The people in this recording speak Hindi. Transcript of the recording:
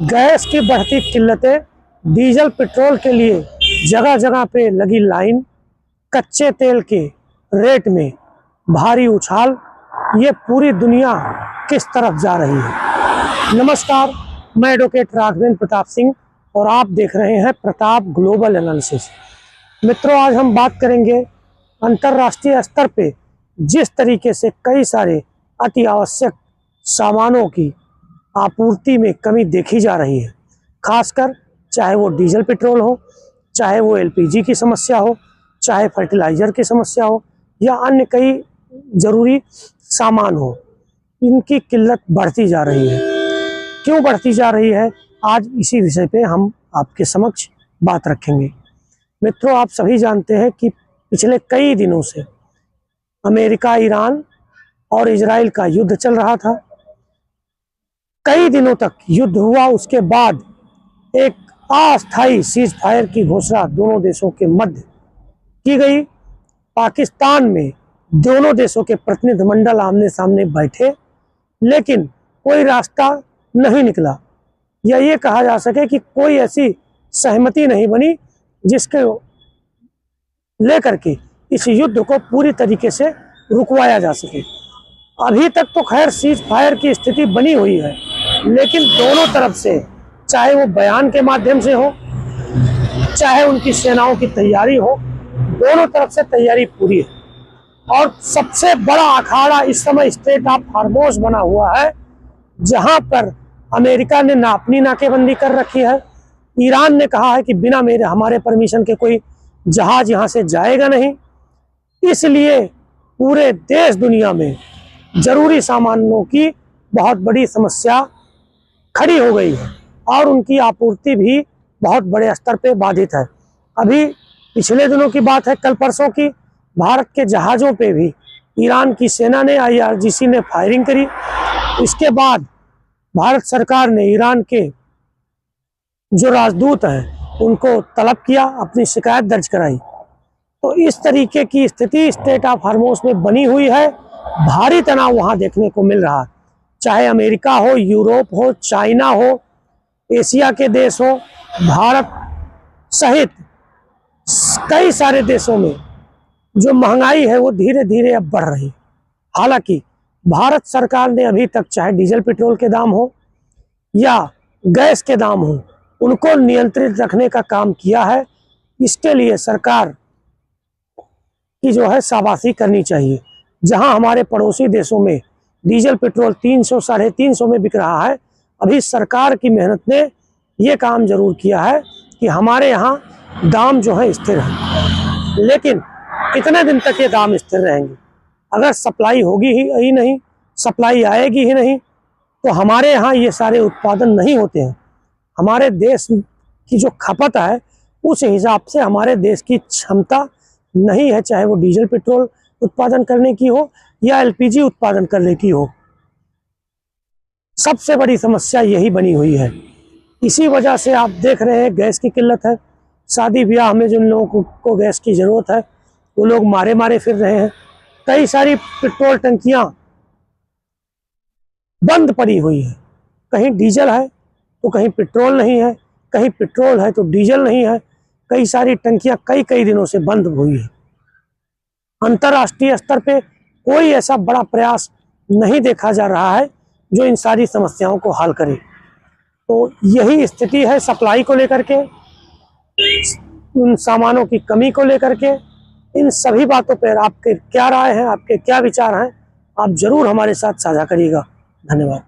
गैस की बढ़ती किल्लतें, डीजल पेट्रोल के लिए जगह जगह पे लगी लाइन, कच्चे तेल के रेट में भारी उछाल, ये पूरी दुनिया किस तरफ जा रही है। नमस्कार, मैं एडवोकेट राघवेंद्र प्रताप सिंह और आप देख रहे हैं प्रताप ग्लोबल एनालिसिस। मित्रों, आज हम बात करेंगे अंतर्राष्ट्रीय स्तर पे जिस तरीके से कई सारे अति आवश्यक सामानों की आपूर्ति में कमी देखी जा रही है, खासकर चाहे वो डीजल पेट्रोल हो, चाहे वो एलपीजी की समस्या हो, चाहे फर्टिलाइज़र की समस्या हो या अन्य कई ज़रूरी सामान हो, इनकी किल्लत बढ़ती जा रही है। क्यों बढ़ती जा रही है, आज इसी विषय पे हम आपके समक्ष बात रखेंगे। मित्रों, आप सभी जानते हैं कि पिछले कई दिनों से अमेरिका, ईरान और इजराइल का युद्ध चल रहा था। कई दिनों तक युद्ध हुआ, उसके बाद एक अस्थायी सीज फायर की घोषणा दोनों देशों के मध्य की गई। पाकिस्तान में दोनों देशों के प्रतिनिधिमंडल आमने सामने बैठे, लेकिन कोई रास्ता नहीं निकला, या ये कहा जा सके कि कोई ऐसी सहमति नहीं बनी जिसके लेकर के इस युद्ध को पूरी तरीके से रुकवाया जा सके। अभी तक तो खैर सीज फायर की स्थिति बनी हुई है, लेकिन दोनों तरफ से, चाहे वो बयान के माध्यम से हो, चाहे उनकी सेनाओं की तैयारी हो, दोनों तरफ से तैयारी पूरी है। और सबसे बड़ा अखाड़ा इस समय स्ट्रेट ऑफ हॉर्मुज़ बना हुआ है, जहां पर अमेरिका ने अपनी नाकेबंदी कर रखी है। ईरान ने कहा है कि बिना हमारे परमिशन के कोई जहाज यहां से जाएगा नहीं। इसलिए पूरे देश दुनिया में जरूरी सामानों की बहुत बड़ी समस्या खड़ी हो गई है और उनकी आपूर्ति भी बहुत बड़े स्तर पे बाधित है। अभी पिछले दिनों की बात है, कल परसों की, भारत के जहाज़ों पे भी ईरान की सेना ने, IRGC ने फायरिंग करी। इसके बाद भारत सरकार ने ईरान के जो राजदूत हैं उनको तलब किया, अपनी शिकायत दर्ज कराई। तो इस तरीके की स्थिति स्ट्रेट ऑफ हॉर्मुज़ में बनी हुई है। भारी तनाव वहाँ देखने को मिल रहा है, चाहे अमेरिका हो, यूरोप हो, चाइना हो, एशिया के देश हो, भारत सहित कई सारे देशों में जो महंगाई है वो धीरे धीरे अब बढ़ रही है। हालांकि भारत सरकार ने अभी तक, चाहे डीजल पेट्रोल के दाम हो या गैस के दाम हो, उनको नियंत्रित रखने का काम किया है। इसके लिए सरकार की जो है शाबाशी करनी चाहिए। जहां हमारे पड़ोसी देशों में डीजल पेट्रोल 300 साढ़े 300 में बिक रहा है, अभी सरकार की मेहनत ने ये काम जरूर किया है कि हमारे यहाँ दाम जो है स्थिर है। लेकिन कितने दिन तक ये दाम स्थिर रहेंगे? अगर सप्लाई होगी ही नहीं, सप्लाई आएगी ही नहीं, तो हमारे यहाँ ये सारे उत्पादन नहीं होते हैं। हमारे देश की जो खपत है उस हिसाब से हमारे देश की क्षमता नहीं है, चाहे वो डीजल पेट्रोल उत्पादन करने की हो या LPG उत्पादन करने की हो। सबसे बड़ी समस्या यही बनी हुई है। इसी वजह से आप देख रहे हैं गैस की किल्लत है। शादी ब्याह में जिन लोगों को गैस की ज़रूरत है वो लोग मारे मारे फिर रहे हैं। कई सारी पेट्रोल टंकियां बंद पड़ी हुई है, कहीं डीजल है तो कहीं पेट्रोल नहीं है, कहीं पेट्रोल है तो डीजल नहीं है। कई सारी टंकियां कई दिनों से बंद हुई है। अंतर्राष्ट्रीय स्तर पे कोई ऐसा बड़ा प्रयास नहीं देखा जा रहा है जो इन सारी समस्याओं को हल करे। तो यही स्थिति है सप्लाई को लेकर के, उन सामानों की कमी को लेकर के। इन सभी बातों पर आपके क्या राय है, आपके क्या विचार हैं, आप जरूर हमारे साथ साझा करिएगा। धन्यवाद।